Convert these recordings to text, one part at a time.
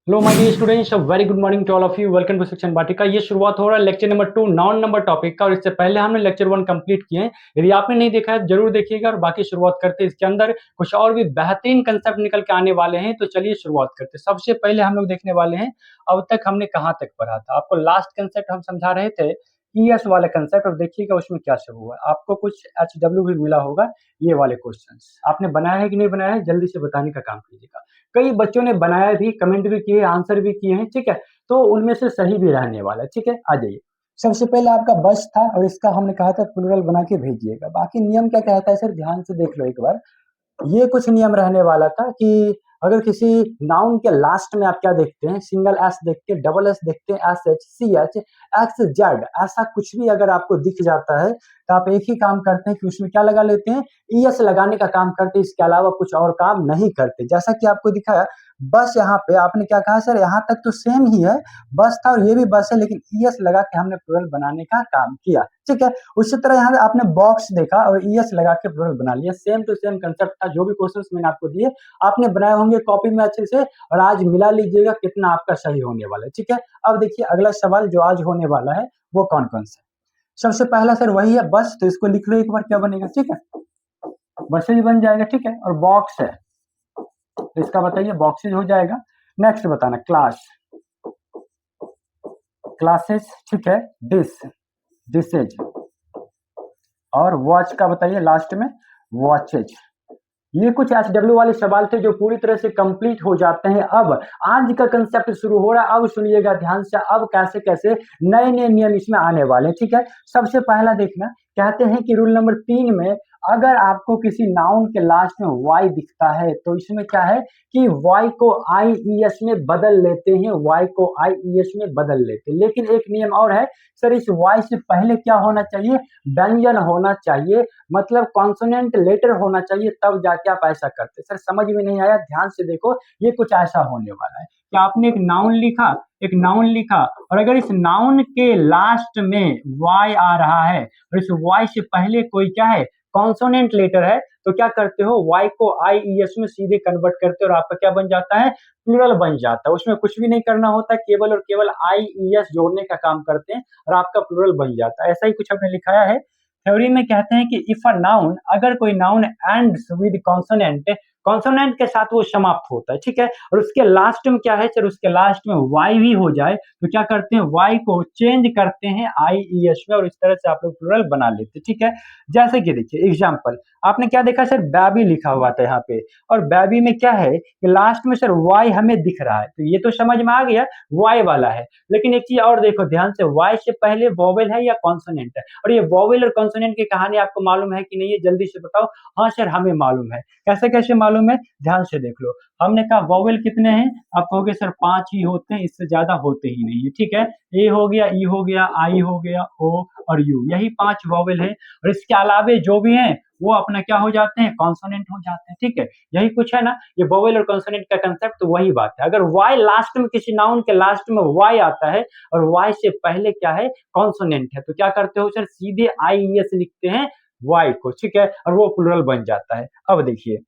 Hello my dear students, very good morning to all of you. Welcome to section Vatika. ये शुरुआत हो रहा है lecture number 2 non number topic का, और इससे पहले हमने लेक्चर 1 कंप्लीट किए हैं। यदि आपने नहीं देखा है जरूर देखिएगा। और बाकी शुरुआत करते हैं, इसके अंदर कुछ और भी बेहतरीन कंसेप्ट निकल के आने वाले हैं। तो चलिए शुरुआत करते हैं। सबसे पहले हम लोग देखने वाले हैं अब तक हमने कहाँ तक पढ़ा था। आपको लास्ट कंसेप्ट हम समझा रहे थे, ईएस वाला कंसेप्ट, और देखिएगा उसमें क्या शुरू हुआ। आपको कुछ एचडब्ल्यू भी मिला होगा, ये वाले क्वेश्चंस आपने बनाया है कि नहीं बनाया है, जल्दी से बताने का काम कीजिएगा। कई बच्चों ने बनाया भी, कमेंट भी किए, आंसर भी किए हैं, ठीक है। तो उनमें से सही भी रहने वाला है, ठीक है। आ जाइए। सबसे पहले आपका बस था, और इसका हमने कहा था प्लूरल बना के भेजिएगा। बाकी नियम क्या कहता है सर, ध्यान से देख लो एक बार। ये कुछ नियम रहने वाला था कि अगर किसी नाउन के लास्ट में आप क्या देखते हैं, सिंगल एस देखते हैं, डबल एस देखते हैं, S H C H X Z, ऐसा कुछ भी अगर आपको दिख जाता है तो आप एक ही काम करते हैं कि उसमें क्या लगा लेते हैं, ईएस लगाने का काम करते हैं। इसके अलावा कुछ और काम नहीं करते। जैसा कि आपको दिखाया बस, यहाँ पे आपने क्या कहा सर, यहाँ तक तो सेम ही है, बस था और ये भी बस है, लेकिन ईएस लगा के हमने प्लूरल बनाने का काम किया, ठीक है। उसी तरह यहाँ आपने बॉक्स देखा और ईएस लगा के प्लूरल बना लिया। सेम टू सेम कंसेप्ट था। जो भी क्वेश्चंस मैंने आपको दिए आपने बनाए होंगे कॉपी में अच्छे से, और आज मिला लीजिएगा कितना आपका सही होने वाला है, ठीक है। अब देखिए अगला सवाल जो आज होने वाला है वो कौन कौन सा है। सबसे पहला सर वही है बस, तो इसको लिख लो एक बार, क्या बनेगा, ठीक है। बसेज बन जाएगा, ठीक है। और बॉक्स है तो इसका बताइए बॉक्सेज हो जाएगा। नेक्स्ट बताना क्लास, क्लासेस, ठीक है। Dish, dishes. और वॉच का बताइए लास्ट में, वॉचेज। ये कुछ एचडब्ल्यू वाले सवाल थे जो पूरी तरह से कंप्लीट हो जाते हैं। अब आज का कंसेप्ट शुरू हो रहा है। अब सुनिएगा ध्यान से, अब कैसे कैसे नए नए नियम इसमें आने वाले हैं, ठीक है। सबसे पहला देखना, कहते हैं कि रूल नंबर 3 में अगर आपको किसी नाउन के लास्ट में वाई दिखता है तो इसमें क्या है कि वाई को आई ई एस में बदल लेते हैं, वाई को आई ई एस में बदल लेते हैं। लेकिन एक नियम और है सर, इस वाई से पहले क्या होना चाहिए, व्यंजन होना चाहिए, मतलब कॉन्सोनेंट लेटर होना चाहिए, तब जाके आप ऐसा करते। सर समझ में नहीं आया, ध्यान से देखो। ये कुछ ऐसा होने वाला है कि आपने एक नाउन लिखा, एक नाउन लिखा, और अगर इस नाउन के लास्ट में वाई आ रहा है और इस वाई से पहले कोई क्या है, कॉन्सोनेंट लेटर है, तो क्या करते हो, वाई को आई ई एस में सीधे कन्वर्ट करते हो और आपका क्या बन जाता है, प्लूरल बन जाता है। उसमें कुछ भी नहीं करना होता, केवल और केवल आई ई एस जोड़ने का काम करते हैं और आपका प्लूरल बन जाता है। ऐसा ही कुछ हमने लिखाया है। थ्योरी में कहते हैं कि इफ अ नाउन, अगर कोई noun ends with consonant, consonant के साथ वो समाप्त होता है, ठीक है, और उसके लास्ट में क्या है सर, उसके लास्ट में वाई भी हो जाए तो क्या करते हैं, वाई को चेंज करते हैं आई ई एस में, और इस तरह से आप लोग प्लूरल बना लेते हैं, ठीक है। जैसे कि देखिए एग्जाम्पल, आपने क्या देखा सर, बेबी लिखा हुआ था यहाँ पे, और बेबी में क्या है कि लास्ट में सर वाई हमें दिख रहा है, तो ये तो समझ में आ गया वाई वाला है। लेकिन एक चीज और देखो ध्यान से, वाई से पहले वोवेल है या कॉन्सोनेंट है, और ये वोवेल और कॉन्सोनेंट की कहानी आपको मालूम है कि नहीं, है जल्दी से बताओ। हाँ सर हमें मालूम है। कैसे कैसे मालूम है, ध्यान से देख लो। हमने कहा वोवेल कितने हैं, आप कहोगे सर 5 ही होते हैं, इससे ज्यादा होते ही नहीं है, ठीक है। ए हो गया, ई हो गया, आई हो गया, ओ और यू, यही 5 वोवेल है, और इसके अलावे जो भी हैं वो अपना क्या हो जाते हैं, कॉन्सोनेंट हो जाते हैं, ठीक है। यही कुछ है ना, ये वोवेल और कॉन्सोनेंट का कंसेप्ट, तो वही बात है। अगर वाई लास्ट में, किसी नाउन के लास्ट में वाई आता है और वाई से पहले क्या है, कॉन्सोनेंट है, तो क्या करते हो सर, सीधे आई ई एस लिखते हैं वाई को, ठीक है, और वो प्लूरल बन जाता है। अब देखिए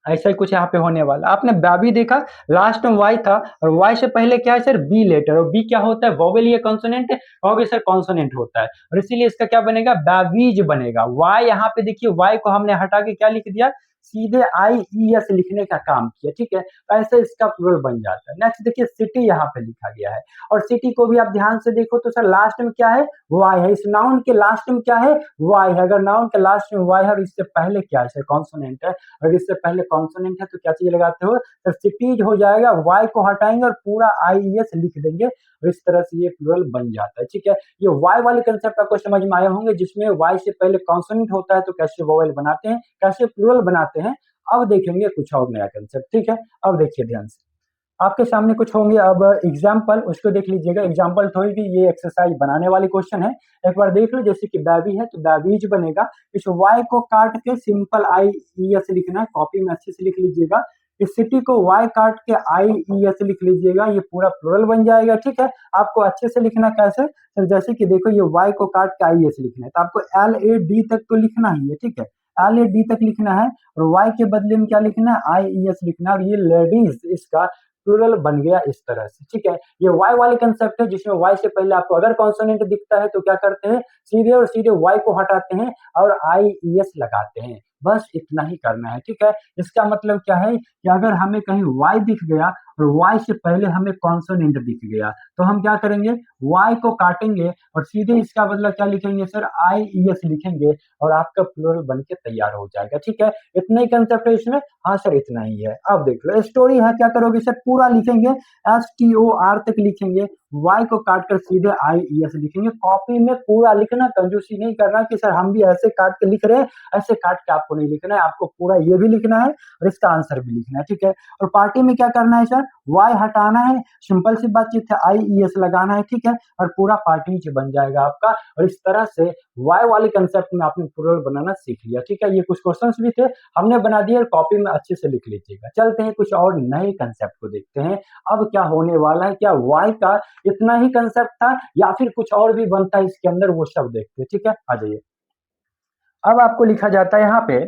ऐसा ही कुछ यहाँ पे होने वाला। आपने बेबी देखा, लास्ट में वाई था और वाई से पहले क्या है सर, बी लेटर, और बी क्या होता है, वोवेल या कॉन्सोनेंट है, कहोगे सर कॉन्सोनेंट होता है, और इसीलिए इसका क्या बनेगा, बेबीज बनेगा। वाई यहाँ पे देखिए, वाई को हमने हटा के क्या लिख दिया, सीधे आई ई एस लिखने का काम किया, ठीक है। तो ऐसे इसका प्लूरल बन जाता है। नेक्स्ट देखिए सिटी यहाँ पे लिखा गया है, और सिटी को भी आप ध्यान से देखो तो सर लास्ट में क्या है, वाई है। इस नाउन के लास्ट में क्या है, वाई है। अगर नाउन के लास्ट में वाई है और इससे पहले क्या है सर, कॉन्सोनेंट है, अगर इससे पहले कॉन्सोनेंट है तो क्या चीज लगाते हो, तो सिटीज हो जाएगा, वाई को हटाएंगे और पूरा आई ई एस लिख देंगे, और इस तरह से ये प्लूरल बन जाता है, ठीक है। ये वाई वाले कंसेप्ट आपको समझ में आए होंगे, जिसमें वाई से पहले कॉन्सोनेंट होता है तो कैसे वोवेल बनाते हैं, कैसे प्लूरल बनाते हैं। अब देखेंगे कुछ और नया कंसेप्ट, ठीक है। अब देखिए ध्यान से, आपके सामने कुछ होंगे अब एग्जाम्पल, उसको देख लीजिएगा। एग्जाम्पल थोड़ी भी, ये एक्सरसाइज बनाने वाली क्वेश्चन है, एक बार देख लो। जैसे कि बेबी है तो बेबीज बनेगा, इस वाई को काट के सिंपल आई ई एस लिखना है, कॉपी में अच्छे से लिख लीजिएगा। इस सिटी को वाई काट के आई ई एस लिख लीजिएगा, ये पूरा प्लूरल बन जाएगा, ठीक है। आपको अच्छे से लिखना कैसे, तो जैसे कि देखो ये वाई को काट के आई एस लिखना है, तो आपको एल ए डी तक तो लिखना ही है, ठीक है, एल ए डी तक लिखना है, और वाई के बदले में क्या लिखना है, आई ई एस लिखना है। और ये लेडीज, इसका प्लूरल बन गया इस तरह से, ठीक है। ये वाई वाली कंसेप्ट है जिसमें वाई से पहले आपको अगर कॉन्सोनेंट दिखता है तो क्या करते हैं, सीधे और सीधे वाई को हटाते हैं और आई ई एस लगाते हैं, बस इतना ही करना है, ठीक है। इसका मतलब क्या है कि अगर हमें कहीं y दिख गया और y से पहले हमें कॉन्सोनेंट दिख गया तो हम क्या करेंगे, y को काटेंगे और सीधे इसका बदला क्या लिखेंगे सर, आई ई एस लिखेंगे और आपका प्लूरल बन के तैयार हो जाएगा, ठीक है। इतना ही कंसेप्ट है इसमें, हाँ सर इतना ही है। अब देख लो स्टोरी है, क्या करोगे सर, पूरा लिखेंगे, STOR तक लिखेंगे, y को काट कर सीधे IES लिखेंगे। कॉपी में पूरा लिखना, कंजूसी नहीं करना कि सर हम भी ऐसे काट के लिख रहे हैं, ऐसे काट के आपको नहीं लिखना है, आपको पूरा ये भी लिखना है और इसका आंसर भी लिखना है, ठीक है। और पार्टी में क्या करना है सर, y हटाना है, सिंपल सी बातचीत है, IES लगाना है, ठीक है, और पूरा पार्टी बन जाएगा आपका। और इस तरह से y वाले कंसेप्ट में आपने प्लूरल बनाना सीख लिया, ठीक है। ये कुछ क्वेश्चंस भी थे हमने बना दिए, कॉपी में अच्छे से लिख लीजिएगा। चलते हैं कुछ और नए कंसेप्ट को देखते हैं, अब क्या होने वाला है, क्या y का इतना ही कंसेप्ट था या फिर कुछ और भी बनता है इसके अंदर, वो सब देखते हैं, ठीक है। आ जाइए, अब आपको लिखा जाता है यहाँ पे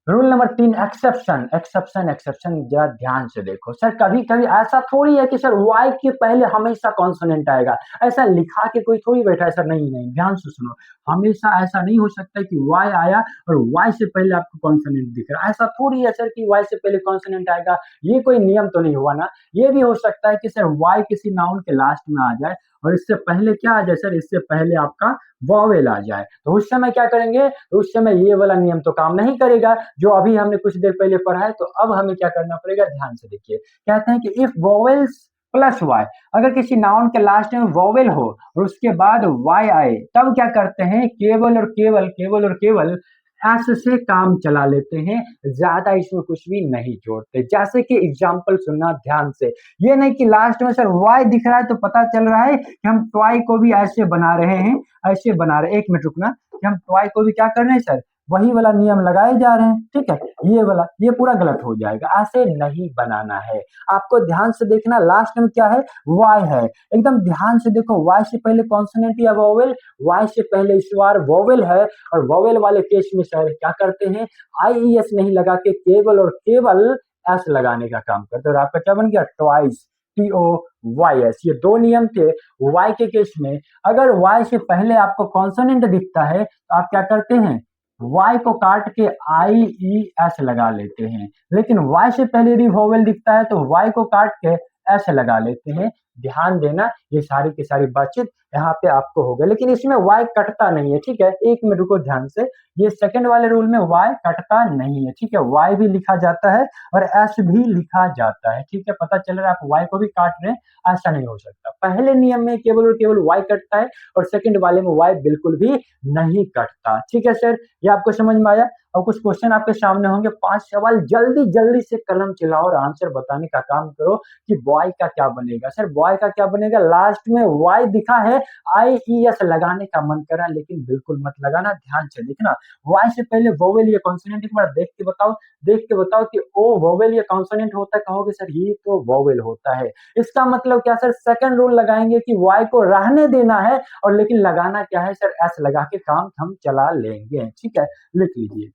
rule number 3, exception exception exception. जरा ध्यान से देखो सर, कभी कभी ऐसा थोड़ी है कि सर y के पहले हमेशा कॉन्सोनेंट आएगा, ऐसा लिखा के कोई थोड़ी बैठा है सर, नहीं नहीं, ध्यान से सुनो, हमेशा ऐसा नहीं हो सकता कि y आया और y से पहले आपको कॉन्सोनेंट दिख रहा है, ऐसा थोड़ी है सर कि y से पहले कॉन्सोनेंट आएगा, ये कोई नियम तो नहीं हुआ ना। ये भी हो सकता है कि सर y किसी नाउन के लास्ट में आ जाए और इससे पहले क्या आ जाए सर, इससे पहले आपका वॉवेल आ जाए, तो उस समय क्या करेंगे, तो उस समय ये वाला नियम तो काम नहीं करेगा जो अभी हमने कुछ देर पहले पढ़ा है। तो अब हमें क्या करना पड़ेगा, ध्यान से देखिए, कहते हैं कि इफ वॉवेल्स प्लस वाई, अगर किसी नाउन के लास्ट में वॉवेल हो और उसके बाद वाई आए, तब क्या करते हैं, केवल और केवल केवल और केवल एस से काम चला लेते हैं, ज्यादा इसमें कुछ भी नहीं जोड़ते। जैसे कि एग्जाम्पल सुनना ध्यान से, ये नहीं कि लास्ट में सर वाई दिख रहा है तो पता चल रहा है कि हम ट्वाई को भी ऐसे बना रहे हैं, ऐसे बना रहे हैं, एक मिनट रुकना, कि हम ट्वाई को भी क्या कर रहे हैं सर, वही वाला नियम लगाए जा रहे हैं, ठीक है। ये वाला, ये पूरा गलत हो जाएगा, ऐसे नहीं बनाना है। आपको ध्यान से देखना, लास्ट में क्या है, वाई है, एकदम ध्यान से देखो, वाई से पहले कॉन्सोनेंट या वोवेल, वाई से पहले इस बार वोवेल है, और वोवेल वाले केस में सर क्या करते हैं, IES नहीं लगा के केवल और केवल एस लगाने का काम करते हैं, और आपका क्या बन गया, ट्वाइस, TOYS। ये दो नियम थे y के केस में। अगर y से पहले आपको कॉन्सोनेंट दिखता है तो आप क्या करते हैं, y को काट के IES लगा लेते हैं, लेकिन y से पहले यदि वोवेल दिखता है तो y को काट के s लगा लेते हैं। ध्यान देना, ये सारी की सारी बातचीत यहाँ पे आपको हो गया, लेकिन इसमें y कटता नहीं है, ठीक है। एक मिनट रुको ध्यान से, ये सेकंड वाले रूल में y कटता नहीं है, ठीक है, y भी लिखा जाता है और s भी लिखा जाता है, ठीक है। पता चल रहा है आप y को भी काट रहे हैं, ऐसा नहीं हो सकता। पहले नियम में केवल और केवल y कटता है और सेकंड वाले में y बिल्कुल भी नहीं कटता, ठीक है सर, ये आपको समझ में आया। और कुछ क्वेश्चन आपके सामने होंगे, 5 सवाल, जल्दी जल्दी से कलम चलाओ और आंसर बताने का काम करो कि बॉय का क्या बनेगा। सर बॉय का क्या बनेगा, लास्ट में वाई दिखा है, IES लगाने का मन करा, लेकिन बिल्कुल मत लगाना, ध्यान से देखना, वाई से पहले वोवेल या कॉन्सोनेंट, एक बार देख के बताओ, देख के बताओ कि ओ वोवेल या कॉन्सोनेंट होता है, कहोगे सर ये तो वोवेल होता है, इसका मतलब क्या सर, सेकंड रूल लगाएंगे कि वाई को रहने देना है, और लेकिन लगाना क्या है सर, एस लगा के काम हम चला लेंगे, ठीक है, लिख लीजिए।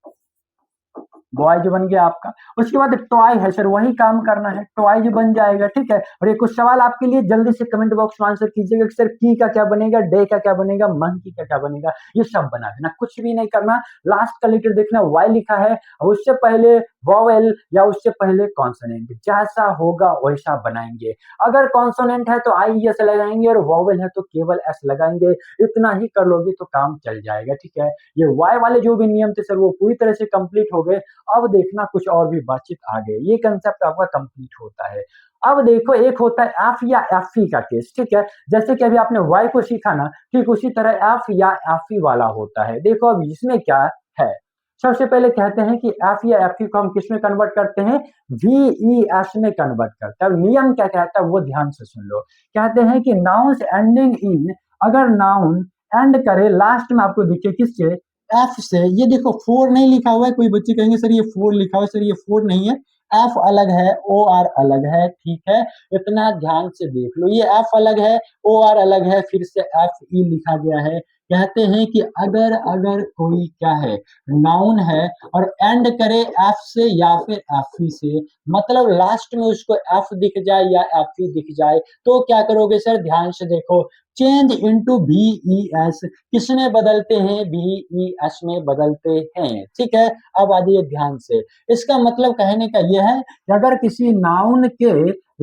बॉय जो बन गया आपका, उसके बाद टॉय है सर, वही काम करना है, टॉय जो बन जाएगा, ठीक है। और ये कुछ सवाल आपके लिए, जल्दी से कमेंट बॉक्स में आंसर कीजिएगा कि सर की का क्या बनेगा, डे का क्या बनेगा, मंकी का क्या बनेगा, ये सब बना देना, कुछ भी नहीं करना। लास्ट का लेटर देखना, वाई लिखा है और उससे पहले वोवेल या उससे पहले कॉन्सोनेंट, जैसा होगा वैसा बनाएंगे। अगर कॉन्सोनेंट है तो IES लगाएंगे और वोवेल है तो केवल S लगाएंगे, इतना ही कर लोगे तो काम चल जाएगा, ठीक है। ये वाई वाले जो भी नियम थे सर वो पूरी तरह से कंप्लीट हो गए। अब देखना कुछ और भी बातचीत आ गई, ये कंसेप्ट आपका कंप्लीट होता है। अब देखो, एक होता है एफ या एफई का केस, ठीक है, जैसे कि अभी आपने वाई को सीखा ना, ठीक उसी तरह एफ या एफई वाला होता है। देखो अब इसमें क्या है, सबसे पहले कहते हैं कि एफ या एफई को हम किस में कन्वर्ट करते हैं, VES में कन्वर्ट करते हैं। अब नियम क्या कहता है वो ध्यान से सुन लो, कहते हैं कि नाउन्स एंडिंग इन, अगर नाउन एंड करे लास्ट में आपको दिखे किससे, एफ से, ये देखो 4 नहीं लिखा हुआ है, कोई बच्चे कहेंगे सर ये 4 लिखा हुआ है, सर ये 4 नहीं है, एफ अलग है, OR अलग है, ठीक है, इतना ध्यान से देख लो, ये एफ अलग है, OR अलग है, फिर से FE लिखा गया है, कहते हैं कि अगर अगर कोई क्या है नाउन है और एंड करे एफ से या फिर एफ ई से, मतलब लास्ट में उसको एफ दिख जाए या एफ ई दिख जाए, तो क्या करोगे सर, ध्यान से देखो, change into B E S, किसमें बदलते हैं, बी ई एस में बदलते हैं, ठीक है। अब आ जाइए ध्यान से, इसका मतलब कहने का यह है कि अगर किसी नाउन के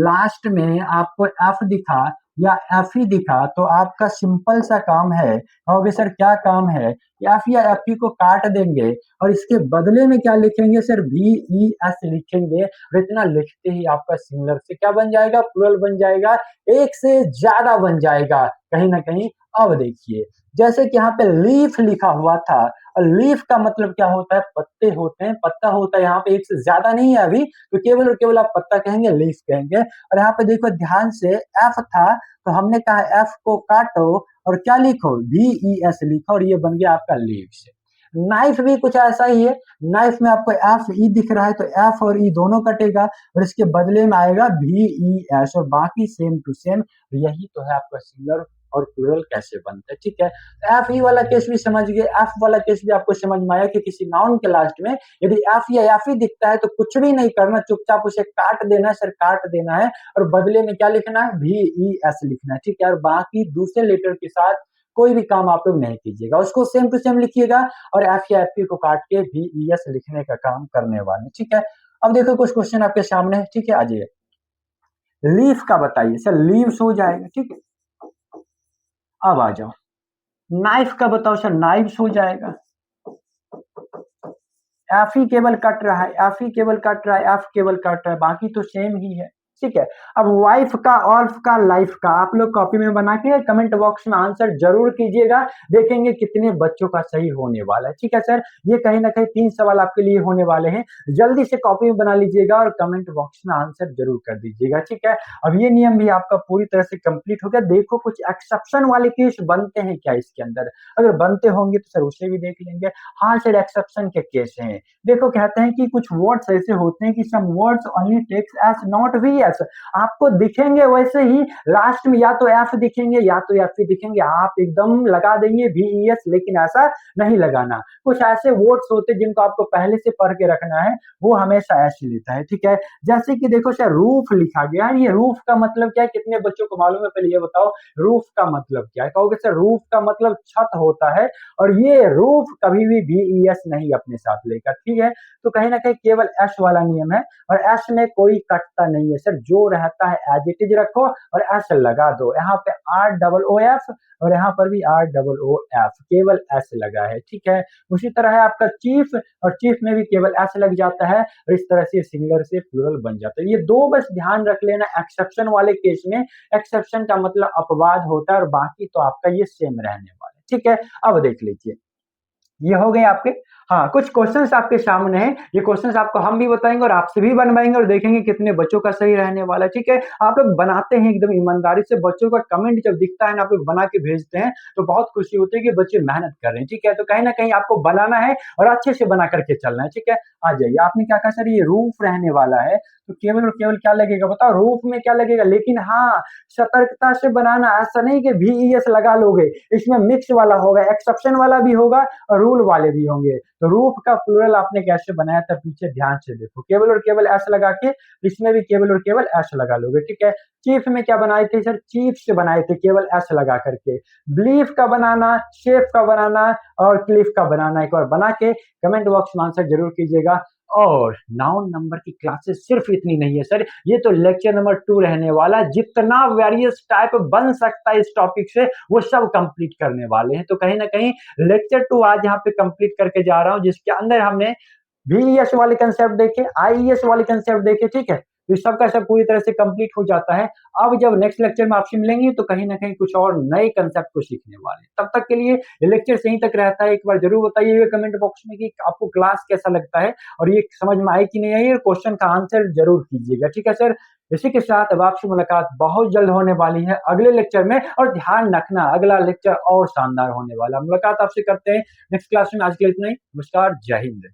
लास्ट में आपको एफ दिखा या एफ ही दिखा, तो आपका सिंपल सा काम है, कहोगे सर क्या काम है, एफ या एफ ई को काट देंगे और इसके बदले में क्या लिखेंगे सर, बी ई एस लिखेंगे, और इतना लिखते ही आपका सिंगुलर से क्या बन जाएगा, प्लूरल बन जाएगा, एक से ज्यादा बन जाएगा कहीं ना कहीं। अब देखिए, जैसे कि यहाँ पे लीफ लिखा हुआ था, और लीफ का मतलब क्या होता है, पत्ते होते हैं, पत्ता होता है, यहाँ पे एक से ज्यादा नहीं है अभी, तो केवल और केवल आप पत्ता कहेंगे, लीफ कहेंगे। और यहाँ पे देखो ध्यान से, एफ था तो हमने कहा एफ को काटो और क्या लिखो, बी ई एस लिखो, और ये बन गया आपका लीव्स। नाइफ भी कुछ ऐसा ही है, नाइफ में आपको एफ ई दिख रहा है तो एफ और ई दोनों कटेगा और इसके बदले में आएगा बी ई एस, और बाकी सेम टू सेम। यही तो है आपका सिंगुलर और प्लूरल कैसे बनता है, ठीक है। एफ ई वाला केस भी समझ गए, एफ वाला केस भी आपको समझ में आया कि किसी नाउन के लास्ट में यदि एफ या एफ ही दिखता है तो कुछ भी नहीं करना, चुपचाप उसे काट देना है, सर काट देना है, और बदले में क्या लिखना है, भी ई एस लिखना है, ठीक है। और बाकी दूसरे लेटर के साथ कोई भी काम आप लोग नहीं कीजिएगा, उसको सेम टू सेम लिखिएगा और एफ या एफ को काट के भी ई एस लिखने का काम करने वाले, ठीक है। अब देखो कुछ क्वेश्चन आपके सामने है, ठीक है। आ जाइए, लीफ का बताइए सर, लीव्स हो जाएगा, ठीक है। अब आ जाओ, नाइफ का बताओ सर, नाइव्स हो जाएगा, एफ ही केवल कट रहा है, एफ ही केवल कट रहा है, एफ केवल कट रहा है, बाकी तो सेम ही है, ठीक है। अब वाइफ का, ऑल्फ का, लाइफ का आप लोग कॉपी में बना के कमेंट बॉक्स में आंसर जरूर कीजिएगा, देखेंगे कितने बच्चों का सही होने वाला है, ठीक है सर। ये कहीं ना कहीं 3 सवाल आपके लिए होने वाले हैं, जल्दी से कॉपी में बना लीजिएगा और कमेंट बॉक्स में आंसर जरूर कर दीजिएगा, ठीक है। अब ये नियम भी आपका पूरी तरह से कंप्लीट हो गया। देखो कुछ एक्सेप्शन वाले केस बनते हैं क्या इसके अंदर, अगर बनते होंगे तो सर उसे भी देख लेंगे। हाँ सर, एक्सेप्शन के केस हैं, देखो कहते हैं कि कुछ वर्ड्स ऐसे होते हैं कि some words only takes as not V S, आपको दिखेंगे वैसे ही लास्ट में या तो एफ दिखेंगे या तो एफ दिखेंगे, आप एकदम लगा देंगे वी ई एस, लेकिन ऐसा नहीं लगाना। कुछ ऐसे वर्ड्स होते हैं जिनको आपको पहले से पढ़ के रखना है, वो हमेशा ऐसे लेता है, ठीक है। जैसे कि देखो सर, रूफ लिखा गया, ये रूफ का मतलब क्या है, कितने बच्चों को मालूम है, पहले ये बताओ रूफ का मतलब क्या है। कहोगे सर रूफ का मतलब छत होता है, और ये रूफ कभी भी वी ई एस नहीं अपने साथ लेकर, ठीक है। तो कहीं ना कहीं केवल एस वाला नियम है, और एस में कोई कटता नहीं है सर, जो रहता है एज इट इज रखो और एस लगा दो, यहाँ पे आर डबल ओ एफ और यहाँ पर भी आर डबल ओ एफ, केवल एस लगा है, ठीक है। उसी तरह है आपका चीफ, और चीफ में भी केवल एस लग जाता है, और इस तरह से सिंगुलर से प्लूरल बन जाता है। ये दो बस ध्यान रख लेना एक्सेप्शन वाले केस में, एक्सेप्शन का मतलब अपवाद होता है, और बाकी तो आपका ये सेम रहने वाला है, ठीक है। अब देख लीजिए, ये हो गए आपके, हाँ कुछ क्वेश्चंस आपके सामने हैं, ये क्वेश्चंस आपको हम भी बताएंगे और आपसे भी बनवाएंगे, और देखेंगे कितने बच्चों का सही रहने वाला है, ठीक है। आप लोग बनाते हैं एकदम ईमानदारी से, बच्चों का कमेंट जब दिखता है ना, आप लोग बना के भेजते हैं तो बहुत खुशी होती है कि बच्चे मेहनत कर रहे हैं, ठीक है। तो कहीं ना कहीं आपको बनाना है और अच्छे से बना करके चलना है, ठीक है। आ जाइए, आपने क्या कहा सर, ये रूफ रहने वाला है, तो केवल और केवल क्या लगेगा बताओ, रूफ में क्या लगेगा, लेकिन हाँ सतर्कता से बनाना, ऐसा नहीं कि भी ई एस लगा लोगे, इसमें मिक्स वाला होगा, एक्सेप्शन वाला भी होगा और रूल वाले भी होंगे। तो रूफ का प्लूरल आपने कैसे बनाया था, पीछे ध्यान से देखो, केवल और केवल एस लगा के, इसमें भी केवल और केवल एस लगा लोगे, ठीक है। चीफ में क्या बनाए थे सर, चीफ से बनाए थे केवल एस लगा करके। ब्लीफ का बनाना, शेफ का बनाना और क्लिफ का बनाना, एक बार बना के कमेंट बॉक्स में आंसर जरूर कीजिएगा। और नाउन नंबर की क्लासेस सिर्फ इतनी नहीं है सर, ये तो लेक्चर नंबर 2 रहने वाला, जितना वेरियस टाइप बन सकता है इस टॉपिक से वो सब कंप्लीट करने वाले हैं। तो कहीं ना कहीं लेक्चर 2 आज यहाँ पे कंप्लीट करके जा रहा हूँ, जिसके अंदर हमने वीईएस वाले कंसेप्ट देखे, आईईएस वाले कंसेप्ट देखे, ठीक है। तो सब का सब पूरी तरह से कंप्लीट हो जाता है। अब जब नेक्स्ट लेक्चर में आपसे मिलेंगे तो कहीं ना कहीं कुछ और नए कंसेप्ट को सीखने वाले, तब तक के लिए ये लेक्चर सही तक रहता है, एक बार जरूर बताइएगा कमेंट बॉक्स में कि आपको क्लास कैसा लगता है और ये समझ में आई कि नहीं आई, और क्वेश्चन का आंसर जरूर कीजिएगा, ठीक है सर। इसी के साथ अब आपसे मुलाकात बहुत जल्द होने वाली है अगले लेक्चर में, और ध्यान रखना अगला लेक्चर और शानदार होने वाला। मुलाकात आपसे करते हैं नेक्स्ट क्लास में, आज के लिए इतना ही, नमस्कार, जय हिंद।